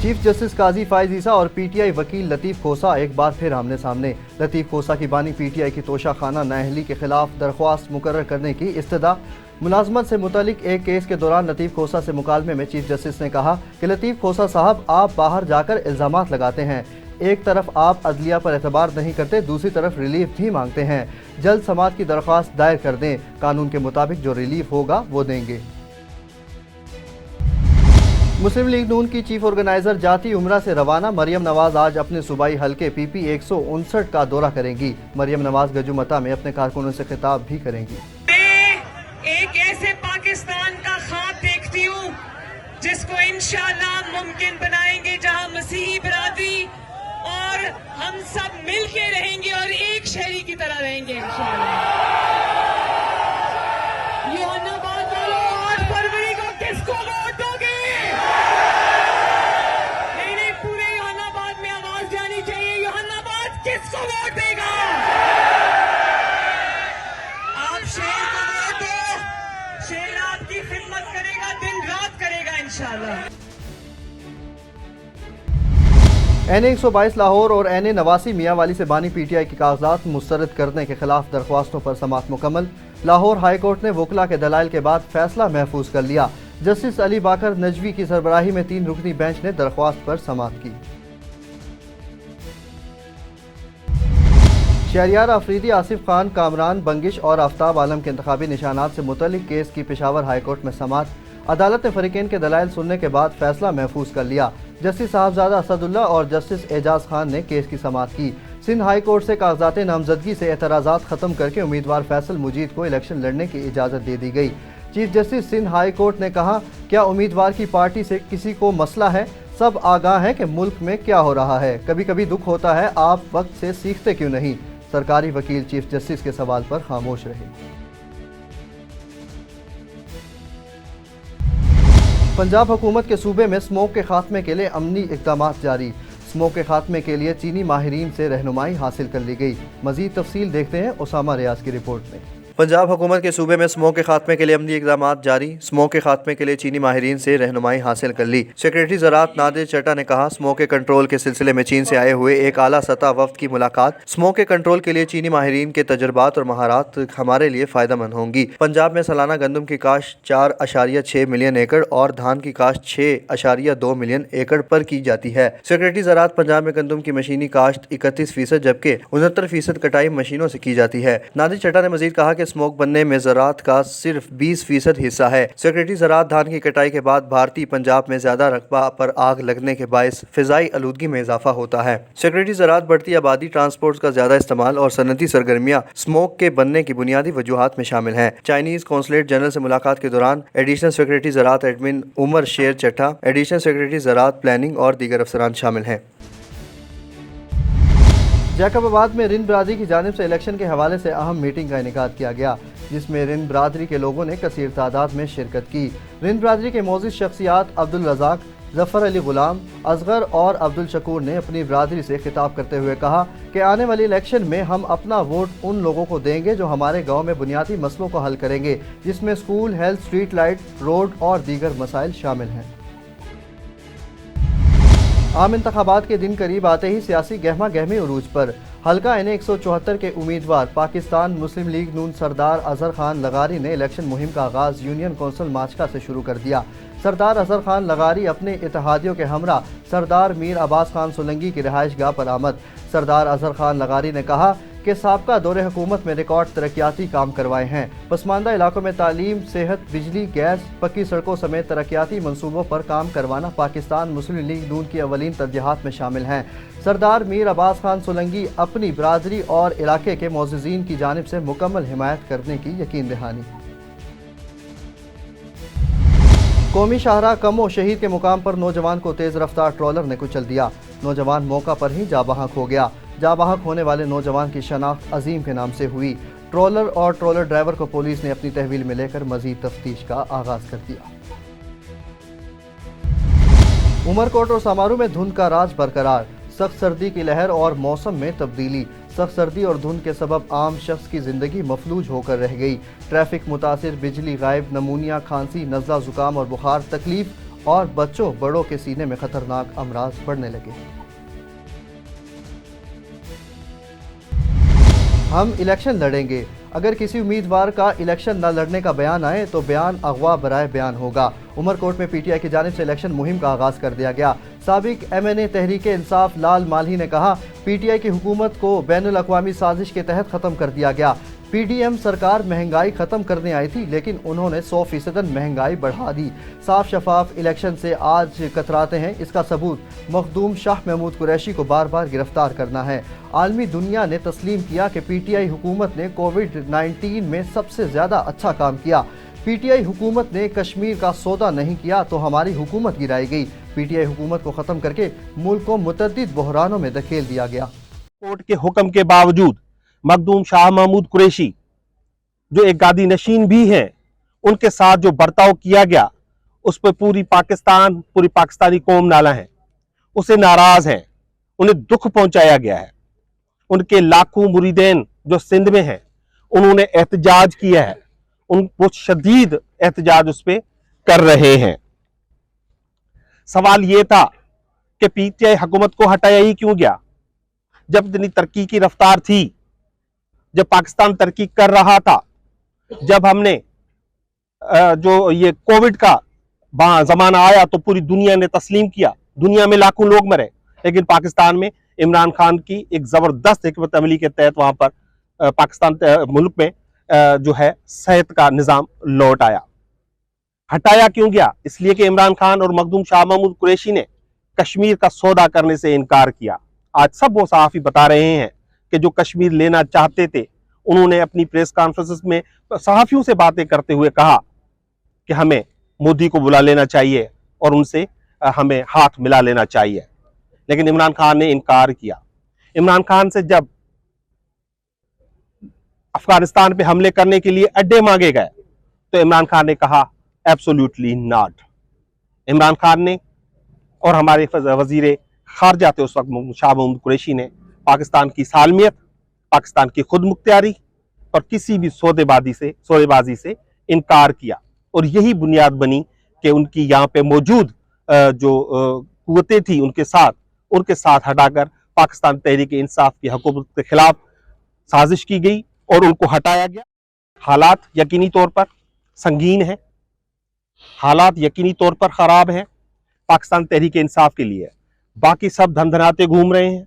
Chief justice قاضی فائز عیسیٰ اور P T I وکیل لطیف کھوسہ ایک بار پھر آمنے سامنے۔ لطیف کھوسہ کی بانی پی ٹی آئی کی توشہ خانہ نااہلی کے خلاف درخواست مقرر کرنے کی استدعا۔ ملازمت سے متعلق ایک کیس کے دوران لطیف کھوسہ سے مکالمے میں چیف جسٹس نے کہا کہ لطیف کھوسہ صاحب، آپ باہر جا کر الزامات لگاتے ہیں، ایک طرف آپ عدلیہ پر اعتبار نہیں کرتے، دوسری طرف ریلیف بھی مانگتے ہیں۔ جلد سماعت کی درخواست دائر کر دیں، قانون کے مطابق جو ریلیف ہوگا وہ دیں گے۔ مسلم لیگ نون کی چیف آرگنائزر جاتی عمرہ سے روانہ۔ مریم نواز آج اپنے صوبائی حلقے پی پی 159 کا دورہ کریں گی۔ مریم نواز گجومتہ میں اپنے کارکنوں سے خطاب بھی کریں گی۔ میں ایک ایسے پاکستان کا خواب دیکھتی ہوں جس کو انشاءاللہ ممکن بنائیں گے، جہاں مسیحی برادری اور ہم سب مل کے رہیں گے اور ایک شہری کی طرح رہیں گے انشاءاللہ۔ یوحناباد والوں، 8 فروری کو کس کو ووٹ دو گے؟ نہیں، پورے یوحناباد میں آواز جانی چاہیے، یوحناباد کس کو ووٹ دے گا؟ آپ شہر کو ووٹ دو، شہر آپ کی خدمت کرے گا، دن رات کرے گا انشاءاللہ۔ این 122 لاہور اور این 89 میاں والی سے بانی پی ٹی آئی کے کاغذات مسترد کرنے کے خلاف درخواستوں پر سماعت مکمل۔ لاہور ہائی کورٹ نے وکلاء کے دلائل کے بعد فیصلہ محفوظ کر لیا۔ جسٹس علی باقر نجوی کی سربراہی میں 3 رکنی بینچ نے درخواست پر سماعت کی۔ شہریار آفریدی، آصف خان، کامران بنگش اور آفتاب عالم کے انتخابی نشانات سے متعلق کیس کی پشاور ہائی کورٹ میں سماعت۔ عدالت نے فریقین کے دلائل سننے کے بعد فیصلہ محفوظ کر لیا۔ جسٹس صاحبزادہ اسد اللہ اور جسٹس اعجاز خان نے کیس کی سماعت کی۔ سندھ ہائی کورٹ سے کاغذات نامزدگی سے اعتراضات ختم کر کے امیدوار فیصل مجید کو الیکشن لڑنے کی اجازت دے دی گئی۔ Chief justice Sindh high court نے کہا، کیا امیدوار کی پارٹی سے کسی کو مسئلہ ہے؟ سب آگاہ ہیں کہ ملک میں کیا ہو رہا ہے، کبھی کبھی دکھ ہوتا ہے، آپ وقت سے سیکھتے کیوں نہیں؟ سرکاری وکیل چیف جسٹس کے سوال پر خاموش رہے۔ پنجاب حکومت کے صوبے میں اسموگ کے خاتمے کے لیے عملی اقدامات جاری۔ اسموگ کے خاتمے کے لیے چینی ماہرین سے رہنمائی حاصل کر لی گئی۔ مزید تفصیل دیکھتے ہیں اسامہ ریاض کی رپورٹ میں۔ پنجاب حکومت کے صوبے میں اسموگ کے خاتمے کے لیے عملی اقدامات جاری۔ اسموگ کے خاتمے کے لیے چینی ماہرین سے رہنمائی حاصل کر لی۔ سیکریٹری زراعت نادر چٹا نے کہا، اسموگ کے کنٹرول کے سلسلے میں چین سے آئے ہوئے ایک اعلیٰ سطح وفد کی ملاقات۔ اسموگ کے کنٹرول کے لیے چینی ماہرین کے تجربات اور مہارات ہمارے لیے فائدہ مند ہوں گی۔ پنجاب میں سالانہ گندم کی کاشت 4.6 ملین ایکڑ اور دھان کی کاشت 6.2 ملین ایکڑ پر کی جاتی ہے۔ سیکریٹری زراعت پنجاب میں گندم کی مشینی کاشت 31% جبکہ 69% کٹائی مشینوں سے کی جاتی ہے۔ نادر چٹا نے مزید کہا کہ اسموگ بننے میں زراعت کا صرف 20% حصہ ہے۔ سیکریٹری زراعت دھان کی کٹائی کے بعد بھارتی پنجاب میں زیادہ رقبہ پر آگ لگنے کے باعث فضائی آلودگی میں اضافہ ہوتا ہے۔ سیکریٹری زراعت بڑھتی آبادی، ٹرانسپورٹ کا زیادہ استعمال اور صنعتی سرگرمیاں اسموگ کے بننے کی بنیادی وجوہات میں شامل ہیں۔ چائنیز قونصلیٹ جنرل سے ملاقات کے دوران ایڈیشنل سیکریٹری زراعت ایڈمن عمر شیر چٹھا، ایڈیشنل سیکریٹری زراعت پلاننگ اور دیگر افسران شامل ہیں۔ جیکب آباد میں رند برادری کی جانب سے الیکشن کے حوالے سے اہم میٹنگ کا انعقاد کیا گیا، جس میں رند برادری کے لوگوں نے کثیر تعداد میں شرکت کی۔ رند برادری کے معزز شخصیات عبدالرزاق، ظفر علی غلام، اصغر اور عبدالشکور نے اپنی برادری سے خطاب کرتے ہوئے کہا کہ آنے والی الیکشن میں ہم اپنا ووٹ ان لوگوں کو دیں گے جو ہمارے گاؤں میں بنیادی مسئلوں کو حل کریں گے، جس میں school, health, street light, road اور دیگر مسائل شامل ہیں۔ عام انتخابات کے دن قریب آتے ہی سیاسی گہما گہمی عروج پر۔ حلقہ این 174 کے امیدوار پاکستان مسلم لیگ نون سردار اظہر خان لغاری نے الیکشن مہم کا آغاز یونین کونسل ماچکا سے شروع کر دیا۔ سردار اظہر خان لغاری اپنے اتحادیوں کے ہمراہ سردار میر عباس خان سولنگی کی رہائش گاہ پر آمد۔ سردار اظہر خان لغاری نے کہا کہ سابقہ دور حکومت میں ریکارڈ ترقیاتی کام کروائے ہیں۔ پسماندہ علاقوں میں تعلیم، صحت، بجلی، گیس، پکی سڑکوں سمیت ترقیاتی منصوبوں پر کام کروانا پاکستان مسلم لیگ نون کی اولین ترجیحات میں شامل ہیں۔ سردار میر عباس خان سولنگی اپنی برادری اور علاقے کے معززین کی جانب سے مکمل حمایت کرنے کی یقین دہانی۔ قومی شاہراہ کمو شہید کے مقام پر نوجوان کو تیز رفتار ٹرولر نے کچل دیا۔ نوجوان موقع پر ہی جاں بحق ہو گیا۔ جاں بحق ہونے والے نوجوان کی شناخت عظیم کے نام سے ہوئی۔ ٹرولر اور ٹرولر ڈرائیور کو پولیس نے اپنی تحویل میں لے کر مزید تفتیش کا آغاز کر دیا۔ عمرکوٹ اور سامارو میں دھند کا راج برقرار۔ سخت سردی کی لہر اور موسم میں تبدیلی۔ سخت سردی اور دھند کے سبب عام شخص کی زندگی مفلوج ہو کر رہ گئی۔ ٹریفک متاثر، بجلی غائب، نمونیا، کھانسی، نزلہ، زکام اور بخار، تکلیف اور بچوں بڑوں کے سینے میں خطرناک امراض بڑھنے لگے۔ ہم الیکشن لڑیں گے۔ اگر کسی امیدوار کا الیکشن نہ لڑنے کا بیان آئے تو بیان اغوا برائے بیان ہوگا۔ عمر کوٹ میں پی ٹی آئی کی جانب سے الیکشن مہم کا آغاز کر دیا گیا۔ سابق ایم این اے تحریک انصاف لال مالہی نے کہا، پی ٹی آئی کی حکومت کو بین الاقوامی سازش کے تحت ختم کر دیا گیا۔ پی ڈی ایم سرکار مہنگائی ختم کرنے آئی تھی لیکن انہوں نے 100% مہنگائی بڑھا دی۔ صاف شفاف الیکشن سے آج کتراتے ہیں، اس کا ثبوت مخدوم شاہ محمود قریشی کو بار بار گرفتار کرنا ہے۔ عالمی دنیا نے تسلیم کیا کہ پی ٹی آئی حکومت نے کووڈ-19 میں سب سے زیادہ اچھا کام کیا۔ پی ٹی آئی حکومت نے کشمیر کا سودا نہیں کیا تو ہماری حکومت گرائی گئی۔ پی ٹی آئی حکومت کو ختم کر کے ملک کو متعدد بحرانوں میں دھکیل دیا گیا۔ کورٹ کے حکم کے باوجود مخدوم شاہ محمود قریشی جو ایک گادی نشین بھی ہیں، ان کے ساتھ جو برتاؤ کیا گیا اس پہ پوری پاکستانی قوم نالا ہے، اسے ناراض ہیں، انہیں دکھ پہنچایا گیا ہے۔ ان کے لاکھوں مریدین جو سندھ میں ہیں انہوں نے احتجاج کیا ہے، وہ شدید احتجاج اس پہ کر رہے ہیں۔ سوال یہ تھا کہ پی ٹی آئی حکومت کو ہٹایا ہی کیوں گیا؟ جب اتنی ترقی کی رفتار تھی، جب پاکستان ترقی کر رہا تھا، جب ہم نے جو یہ کووڈ کا زمانہ آیا تو پوری دنیا نے تسلیم کیا، دنیا میں لاکھوں لوگ مرے، لیکن پاکستان میں عمران خان کی ایک زبردست حکمت عملی کے تحت وہاں پر پاکستان ملک میں جو ہے صحت کا نظام لوٹ آیا۔ ہٹایا کیوں گیا؟ اس لیے کہ عمران خان اور مخدوم شاہ محمود قریشی نے کشمیر کا سودا کرنے سے انکار کیا۔ آج سب وہ صحافی بتا رہے ہیں کہ جو کشمیر لینا چاہتے تھے، انہوں نے اپنی پریس کانفرنس میں صحافیوں سے باتیں کرتے ہوئے کہا کہ ہمیں مودی کو بلا لینا چاہیے اور ان سے ہمیں ہاتھ ملا لینا چاہیے، لیکن عمران خان نے انکار کیا۔ عمران خان سے جب افغانستان پہ حملے کرنے کے لیے اڈے مانگے گئے تو عمران خان نے کہا ایبسولوٹلی ناٹ۔ عمران خان نے اور ہمارے وزیر خارجہ تھے اس وقت شاہ محمود قریشی نے پاکستان کی سالمیت، پاکستان کی خود مختاری اور کسی بھی سودے بازی سے انکار کیا، اور یہی بنیاد بنی کہ ان کی یہاں پہ موجود جو قوتیں تھیں ان کے ساتھ ہٹا کر پاکستان تحریک انصاف کی حکومت کے خلاف سازش کی گئی اور ان کو ہٹایا گیا۔ حالات یقینی طور پر سنگین ہیں، حالات یقینی طور پر خراب ہیں پاکستان تحریک انصاف کے لیے۔ باقی سب دھندناتے گھوم رہے ہیں،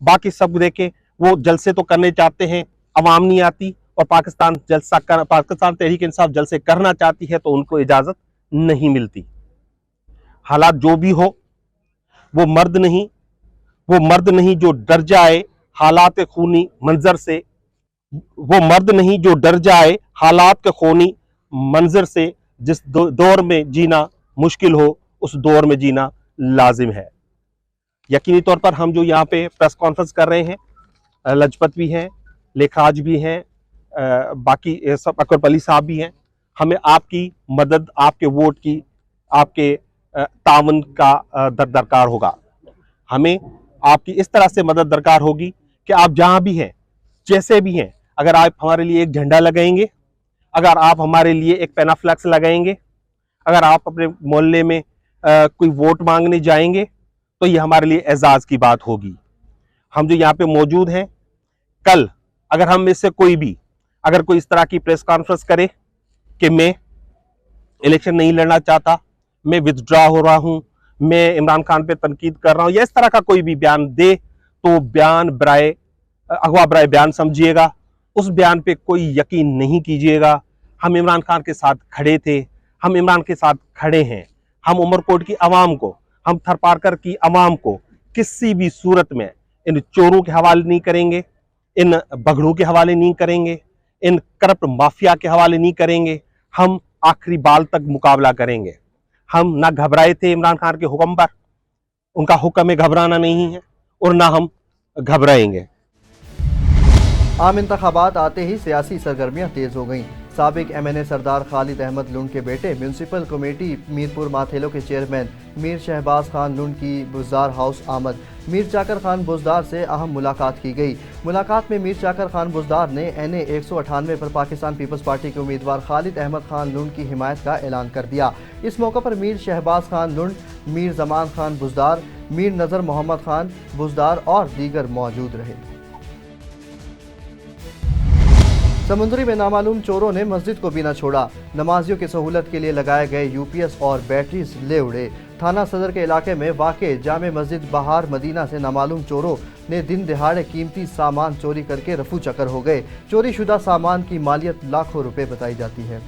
باقی سب دیکھیں وہ جلسے تو کرنے چاہتے ہیں، عوام نہیں آتی، اور پاکستان تحریک انصاف جلسے کرنا چاہتی ہے تو ان کو اجازت نہیں ملتی۔ حالات جو بھی ہو، وہ مرد نہیں جو ڈر جائے حالات خونی منظر سے، وہ مرد نہیں جو ڈر جائے حالات کے خونی منظر سے۔ جس دور میں جینا مشکل ہو اس دور میں جینا لازم ہے۔ یقینی طور پر ہم جو یہاں پہ پریس کانفرنس کر رہے ہیں، لجپت بھی ہیں، لیکھراج بھی ہیں، باقی سب اکبر علی صاحب بھی ہیں، ہمیں آپ کی مدد، آپ کے ووٹ کی، آپ کے تعاون کا درکار ہوگا۔ ہمیں آپ کی اس طرح سے مدد درکار ہوگی کہ آپ جہاں بھی ہیں، جیسے بھی ہیں، اگر آپ ہمارے لیے ایک جھنڈا لگائیں گے، اگر آپ ہمارے لیے ایک پینافلیکس لگائیں گے، اگر آپ اپنے محلے میں کوئی ووٹ مانگنے جائیں گے تو یہ ہمارے لیے اعزاز کی بات ہوگی۔ ہم جو یہاں پہ موجود ہیں، کل اگر ہم میں سے کوئی بھی اگر کوئی اس طرح کی پریس کانفرنس کرے کہ میں الیکشن نہیں لڑنا چاہتا، میں وتھڈرا ہو رہا ہوں، میں عمران خان پہ تنقید کر رہا ہوں، یا اس طرح کا کوئی بھی بیان دے تو بیان اغوا برائے بیان سمجھیے گا۔ اس بیان پہ کوئی یقین نہیں کیجیے گا۔ ہم عمران خان کے ساتھ کھڑے تھے، ہم عمران کے ساتھ کھڑے ہیں۔ ہم عمر کوٹ کی عوام کو، ہم تھر پارکر کی عوام کو کسی بھی صورت میں ان چوروں کے حوالے نہیں کریں گے، ان بگڑوں کے حوالے نہیں کریں گے، ان کرپٹ مافیا کے حوالے نہیں کریں گے۔ ہم آخری بال تک مقابلہ کریں گے۔ ہم نہ گھبرائے تھے عمران خان کے حکم پر، ان کا حکم گھبرانا نہیں ہے، اور نہ ہم گھبرائیں گے۔ عام انتخابات آتے ہی سیاسی سرگرمیاں تیز ہو گئیں۔ سابق ایم این اے سردار خالد احمد لون کے بیٹے، میونسپل کمیٹی میرپور ماتھیلو کے چیئرمین میر شہباز خان لنڈ کی بزدار ہاؤس آمد۔ میر چاکر خان بزدار سے اہم ملاقات کی گئی۔ ملاقات میں میر چاکر خان بزدار نے NA 198 پر پاکستان پیپلز پارٹی کے امیدوار خالد احمد خان لنڈ کی حمایت کا اعلان کر دیا۔ اس موقع پر میر شہباز خان لنڈ، میر زمان خان بزدار، میر نظر محمد خان بزدار اور دیگر موجود رہے۔ سمندری میں نامعلوم چوروں نے مسجد کو بھی نہ چھوڑا، نمازیوں کی سہولت کے لیے لگائے گئے UPS اور بیٹریز لے اڑے۔ تھانہ صدر کے علاقے میں واقع جامع مسجد بہار مدینہ سے نامعلوم چوروں نے دن دہاڑے قیمتی سامان چوری کر کے رفو چکر ہو گئے۔ چوری شدہ سامان کی مالیت لاکھوں روپے بتائی جاتی ہے۔